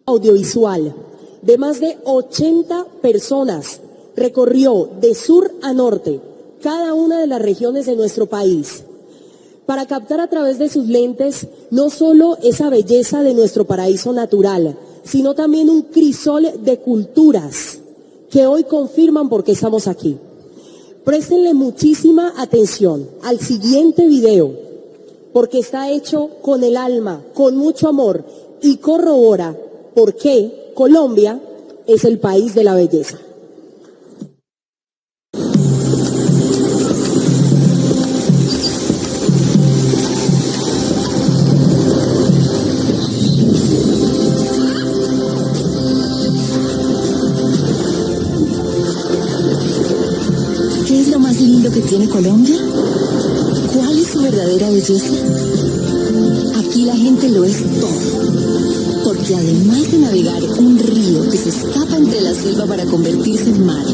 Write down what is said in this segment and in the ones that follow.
Audiovisual de más de 80 personas recorrió de sur a norte cada una de las regiones de nuestro país para captar a través de sus lentes no solo esa belleza de nuestro paraíso natural, sino también un crisol de culturas que hoy confirman por qué estamos aquí. Préstenle muchísima atención al siguiente video, porque está hecho con el alma, con mucho amor y corrobora por qué Colombia es el país de la belleza. ¿Qué es lo más lindo que tiene Colombia? ¿Cuál es su verdadera belleza? Aquí la gente lo es todo. Porque además de navegar un río que se escapa entre la selva para convertirse en mar,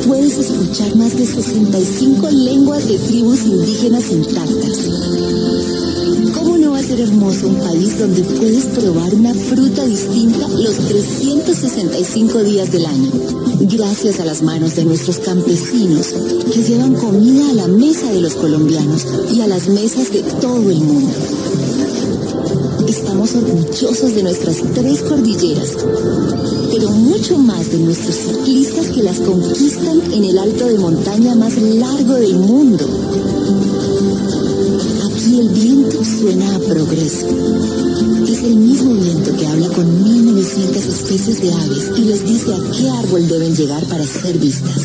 puedes escuchar más de 65 lenguas de tribus indígenas intactas. ¿Cómo no va a ser hermoso un país donde puedes probar una fruta distinta los 365 días del año? Gracias a las manos de nuestros campesinos que llevan comida a la mesa de los colombianos y a las mesas de todo el mundo. Estamos orgullosos de nuestras 3 cordilleras, pero mucho más de nuestros ciclistas que las conquistan en el alto de montaña más largo del mundo. Aquí el viento suena a progreso. Es el mismo viento que habla con 1900 especies de aves y les dice a qué árbol deben llegar para ser vistas.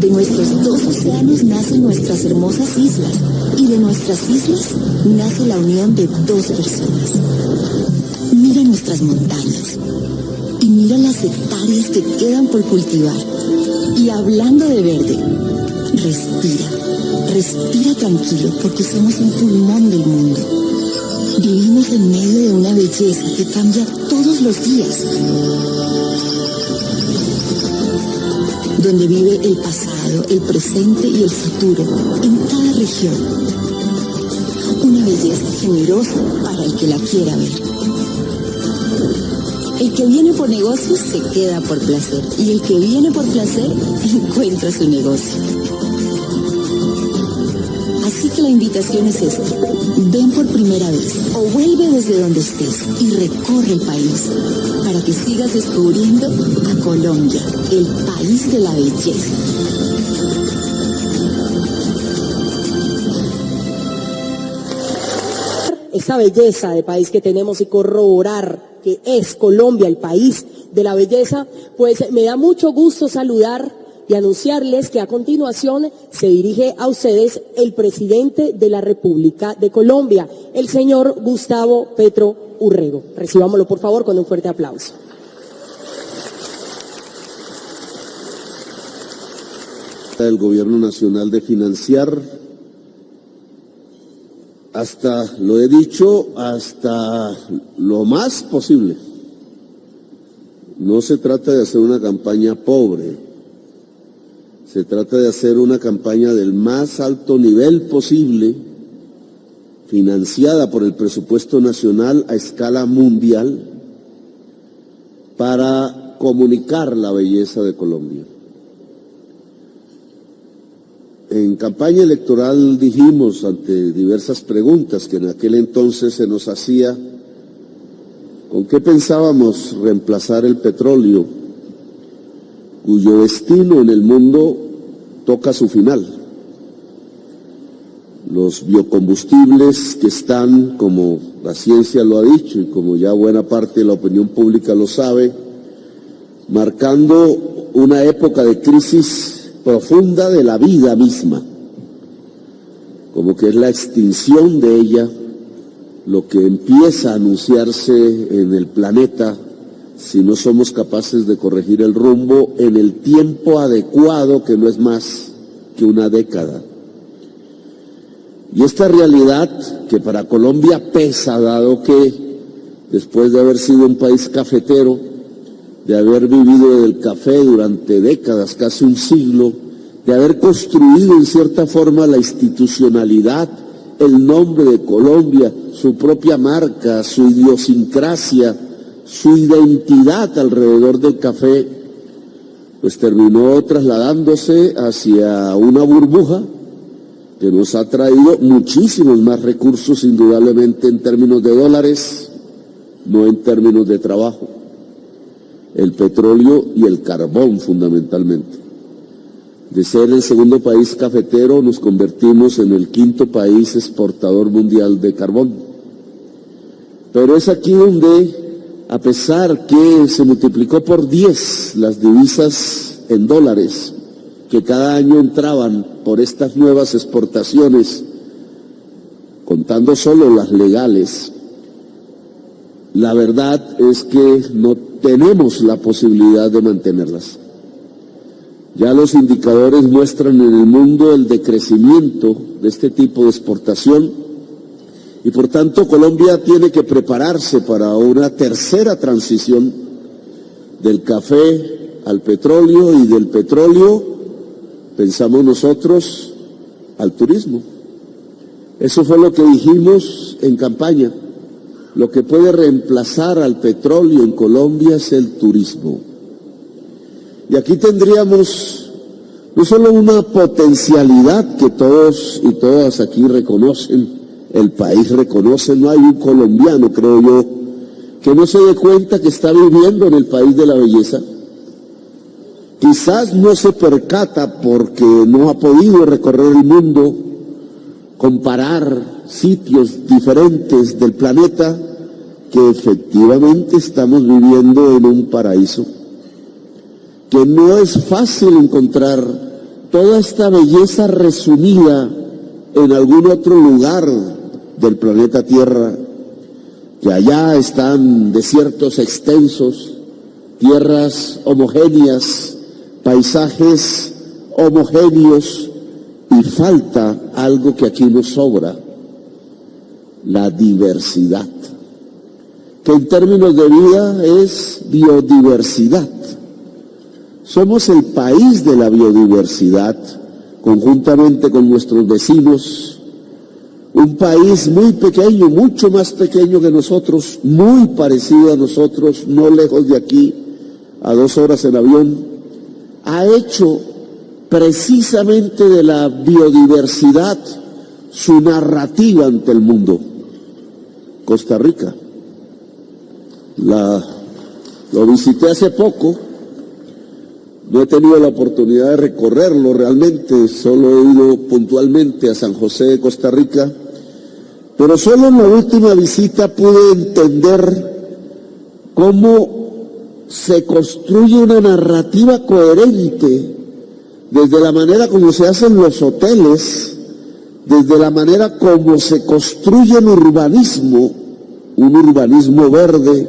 De nuestros 2 océanos nacen nuestras hermosas islas, y de nuestras islas nace la unión de 2 personas. Mira nuestras montañas, y mira las hectáreas que quedan por cultivar. Y hablando de verde, respira tranquilo, porque somos un pulmón del mundo. Vivimos en medio de una belleza que cambia todos los días, donde vive el pasado, el presente y el futuro, en cada región. Una belleza generosa para el que la quiera ver. El que viene por negocios se queda por placer, y el que viene por placer encuentra su negocio. Así que la invitación es esta: ven por primera vez o vuelve desde donde estés y recorre el país para que sigas descubriendo a Colombia, el país de la belleza. Esta belleza de país que tenemos y corroborar que es Colombia el país de la belleza, pues me da mucho gusto saludar y anunciarles que a continuación se dirige a ustedes el presidente de la República de Colombia, el señor Gustavo Petro Urrego. Recibámoslo por favor con un fuerte aplauso. El Gobierno Nacional de financiar, hasta, lo he dicho, hasta lo más posible. No se trata de hacer una campaña pobre, se trata de hacer una campaña del más alto nivel posible, financiada por el presupuesto nacional a escala mundial, para comunicar la belleza de Colombia. En campaña electoral dijimos, ante diversas preguntas que en aquel entonces se nos hacía, ¿con qué pensábamos reemplazar el petróleo, cuyo destino en el mundo toca su final? los biocombustibles que están, como la ciencia lo ha dicho y como ya buena parte de la opinión pública lo sabe, marcando una época de crisis profunda de la vida misma, como que es la extinción de ella, lo que empieza a anunciarse en el planeta si no somos capaces de corregir el rumbo en el tiempo adecuado, que no es más que una década. Y esta realidad que para Colombia pesa, dado que después de haber sido un país cafetero, de haber vivido del café durante décadas, casi un siglo, de haber construido en cierta forma la institucionalidad, el nombre de Colombia, su propia marca, su idiosincrasia, su identidad alrededor del café, pues terminó trasladándose hacia una burbuja que nos ha traído muchísimos más recursos, indudablemente en términos de dólares, no en términos de trabajo. El petróleo y el carbón fundamentalmente. De ser el segundo país cafetero nos convertimos en el quinto país exportador mundial de carbón. Pero es aquí donde, a pesar que se multiplicó por 10 las divisas en dólares que cada año entraban por estas nuevas exportaciones, contando solo las legales, la verdad es que no tenemos la posibilidad de mantenerlas. Ya los indicadores muestran en el mundo el decrecimiento de este tipo de exportación y por tanto Colombia tiene que prepararse para una tercera transición del café al petróleo y del petróleo, pensamos nosotros, al turismo. Eso fue lo que dijimos en campaña. Lo que puede reemplazar al petróleo en Colombia es el turismo. Y aquí tendríamos no solo una potencialidad que todos y todas aquí reconocen, el país reconoce, no hay un colombiano, creo yo, que no se dé cuenta que está viviendo en el país de la belleza. Quizás no se percata porque no ha podido recorrer el mundo, comparar sitios diferentes del planeta, que efectivamente estamos viviendo en un paraíso, que no es fácil encontrar toda esta belleza resumida en algún otro lugar del planeta Tierra, que allá están desiertos extensos, tierras homogéneas, paisajes homogéneos, y falta algo que aquí nos sobra, la diversidad, que en términos de vida es biodiversidad. Somos el país de la biodiversidad, conjuntamente con nuestros vecinos, un país muy pequeño, mucho más pequeño que nosotros, muy parecido a nosotros, no lejos de aquí, a 2 horas en avión, ha hecho precisamente de la biodiversidad su narrativa ante el mundo. Costa Rica. Lo visité hace poco, no he tenido la oportunidad de recorrerlo realmente, solo he ido puntualmente a San José de Costa Rica, pero solo en la última visita pude entender cómo se construye una narrativa coherente desde la manera como se hacen los hoteles, desde la manera como se construye el urbanismo, un urbanismo verde,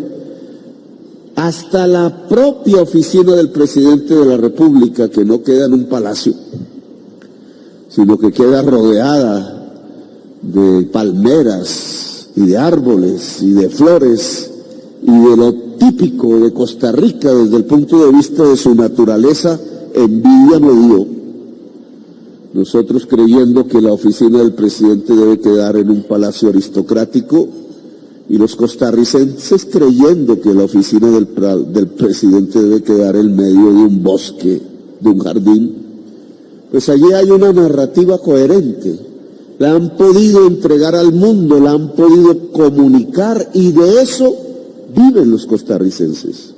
hasta la propia oficina del presidente de la República, que no queda en un palacio, sino que queda rodeada de palmeras y de árboles y de flores y de lo típico de Costa Rica desde el punto de vista de su naturaleza. Envidia me dio. Nosotros creyendo que la oficina del presidente debe quedar en un palacio aristocrático y los costarricenses creyendo que la oficina del presidente debe quedar en medio de un bosque, de un jardín. Pues allí hay una narrativa coherente. La han podido entregar al mundo, la han podido comunicar y de eso viven los costarricenses.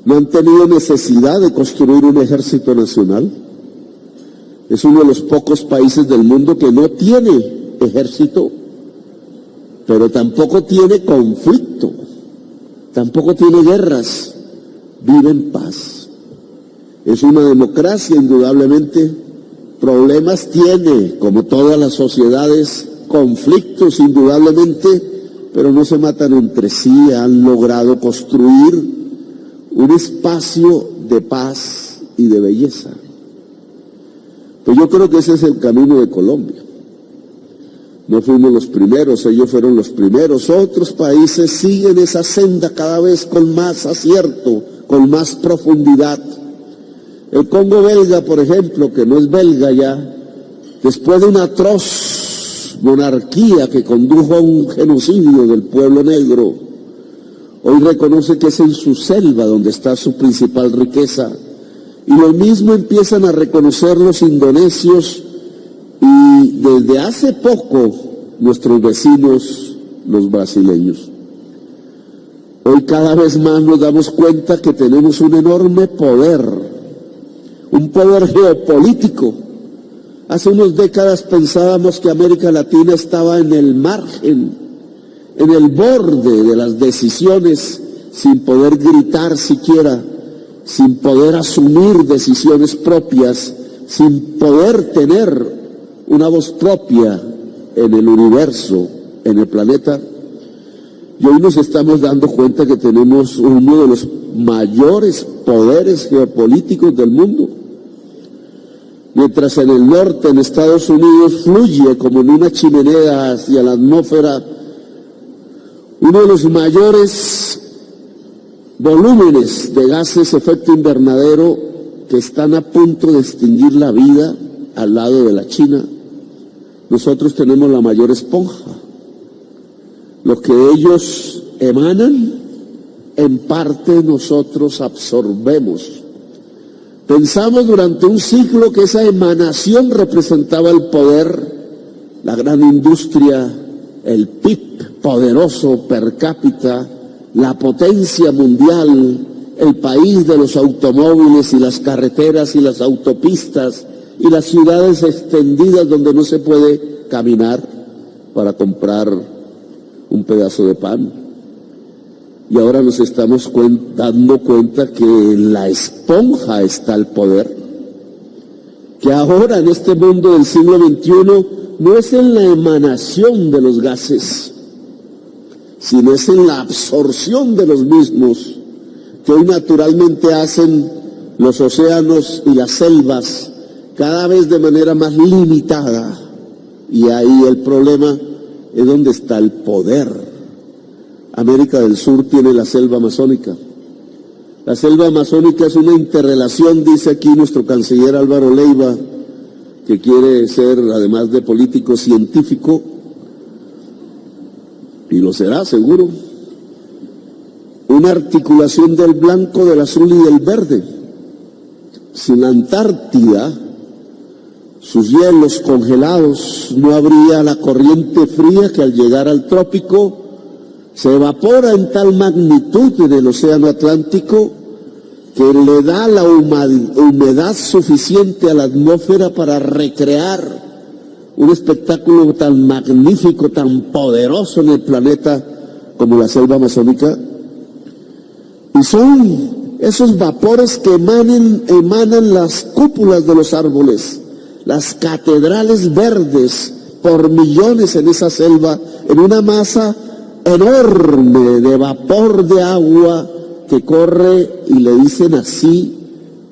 No han tenido necesidad de construir un ejército nacional, Es uno de los pocos países del mundo que no tiene ejército, pero tampoco tiene conflicto, tampoco tiene guerras, vive en paz. Es una democracia, indudablemente. Problemas tiene, como todas las sociedades, conflictos, indudablemente, pero no se matan entre sí. Han logrado construir un espacio de paz y de belleza. Pues yo creo que ese es el camino de Colombia. No fuimos los primeros, ellos fueron los primeros. Otros países siguen esa senda cada vez con más acierto, con más profundidad. El Congo belga, por ejemplo, que no es belga ya, después de una atroz monarquía que condujo a un genocidio del pueblo negro, hoy reconoce que es en su selva donde está su principal riqueza. Y lo mismo empiezan a reconocer los indonesios y desde hace poco nuestros vecinos, los brasileños. Hoy cada vez más nos damos cuenta que tenemos un enorme poder, un poder geopolítico. Hace unas décadas pensábamos que América Latina estaba en el margen, en el borde de las decisiones, sin poder gritar siquiera, sin poder asumir decisiones propias, sin poder tener una voz propia en el universo, en el planeta. Y hoy nos estamos dando cuenta que tenemos uno de los mayores poderes geopolíticos del mundo. Mientras en el norte, en Estados Unidos, fluye como en una chimenea hacia la atmósfera uno de los mayores volúmenes de gases de efecto invernadero que están a punto de extinguir la vida al lado de la China. Nosotros tenemos la mayor esponja. Lo que ellos emanan, en parte nosotros absorbemos. Pensamos durante un siglo que esa emanación representaba el poder, la gran industria, el PIB poderoso per cápita, la potencia mundial, el país de los automóviles y las carreteras y las autopistas y las ciudades extendidas donde no se puede caminar para comprar un pedazo de pan. Y ahora nos estamos dando cuenta que en la esponja está el poder, que ahora en este mundo del siglo XXI no es en la emanación de los gases, sino es en la absorción de los mismos, que hoy naturalmente hacen los océanos y las selvas cada vez de manera más limitada. Y ahí el problema es donde está el poder. América del Sur tiene la selva amazónica. La selva amazónica es una interrelación, dice aquí nuestro canciller Álvaro Leiva, que quiere ser, además de político, científico, y lo será seguro, una articulación del blanco, del azul y del verde. Sin la Antártida, sus hielos congelados, no habría la corriente fría que al llegar al trópico se evapora en tal magnitud en el océano Atlántico que le da la humedad suficiente a la atmósfera para recrear un espectáculo tan magnífico, tan poderoso en el planeta como la selva amazónica. Y son esos vapores que emanan las cúpulas de los árboles, las catedrales verdes por millones en esa selva, en una masa enorme de vapor de agua que corre, y le dicen así,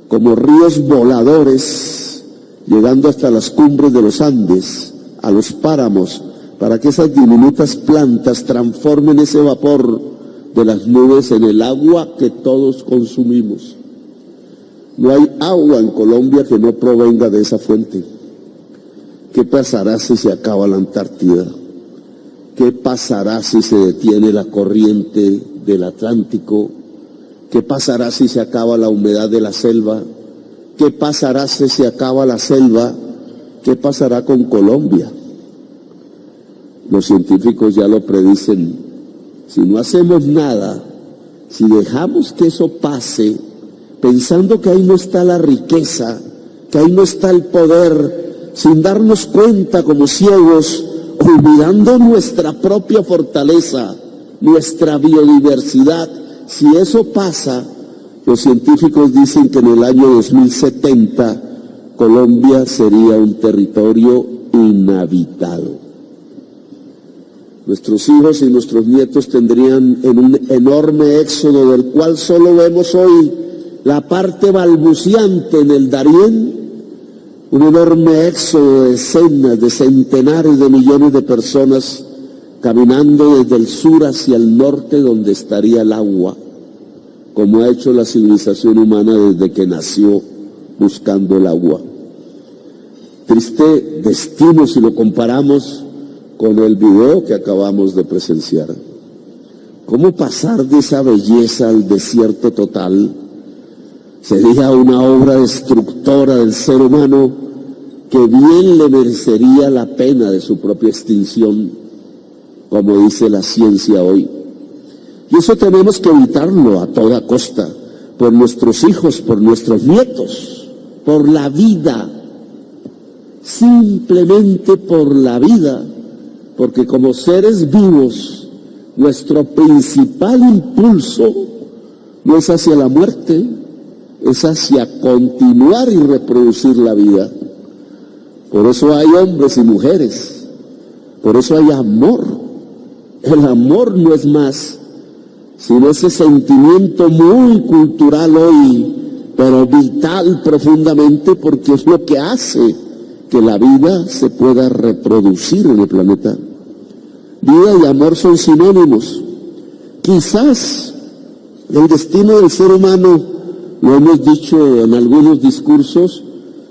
como ríos voladores, llegando hasta las cumbres de los Andes, a los páramos, para que esas diminutas plantas transformen ese vapor de las nubes en el agua que todos consumimos. No hay agua en Colombia que no provenga de esa fuente. ¿Qué pasará si se acaba la Antártida? ¿Qué pasará si se detiene la corriente del Atlántico? ¿Qué pasará si se acaba la humedad de la selva? ¿Qué pasará si se acaba la selva? ¿Qué pasará con Colombia? Los científicos ya lo predicen. Si no hacemos nada, si dejamos que eso pase, pensando que ahí no está la riqueza, que ahí no está el poder, sin darnos cuenta como ciegos, olvidando nuestra propia fortaleza, nuestra biodiversidad. Si eso pasa, los científicos dicen que en el año 2070 Colombia sería un territorio inhabitado. Nuestros hijos y nuestros nietos tendrían en un enorme éxodo del cual solo vemos hoy la parte balbuciante en el Darién, un enorme éxodo de decenas, de centenares de millones de personas caminando desde el sur hacia el norte donde estaría el agua, como ha hecho la civilización humana desde que nació buscando el agua. Triste destino si lo comparamos con el video que acabamos de presenciar. ¿Cómo pasar de esa belleza al desierto total? Sería una obra destructora del ser humano que bien le merecería la pena de su propia extinción, como dice la ciencia hoy. Y eso tenemos que evitarlo a toda costa, por nuestros hijos, por nuestros nietos, por la vida, simplemente por la vida. Porque como seres vivos, nuestro principal impulso no es hacia la muerte, es hacia continuar y reproducir la vida. Por eso hay hombres y mujeres, por eso hay amor. El amor no es más sino ese sentimiento muy cultural hoy, pero vital profundamente, porque es lo que hace que la vida se pueda reproducir en el planeta. Vida y amor son sinónimos. Quizás el destino del ser humano, lo hemos dicho en algunos discursos,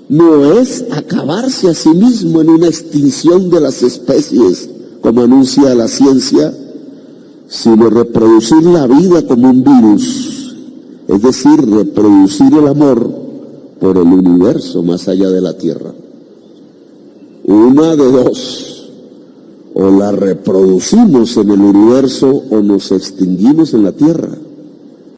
no es acabarse a sí mismo en una extinción de las especies, como anuncia la ciencia, sino reproducir la vida como un virus, es decir, reproducir el amor por el universo más allá de la Tierra. Una de dos: o la reproducimos en el universo o nos extinguimos en la Tierra.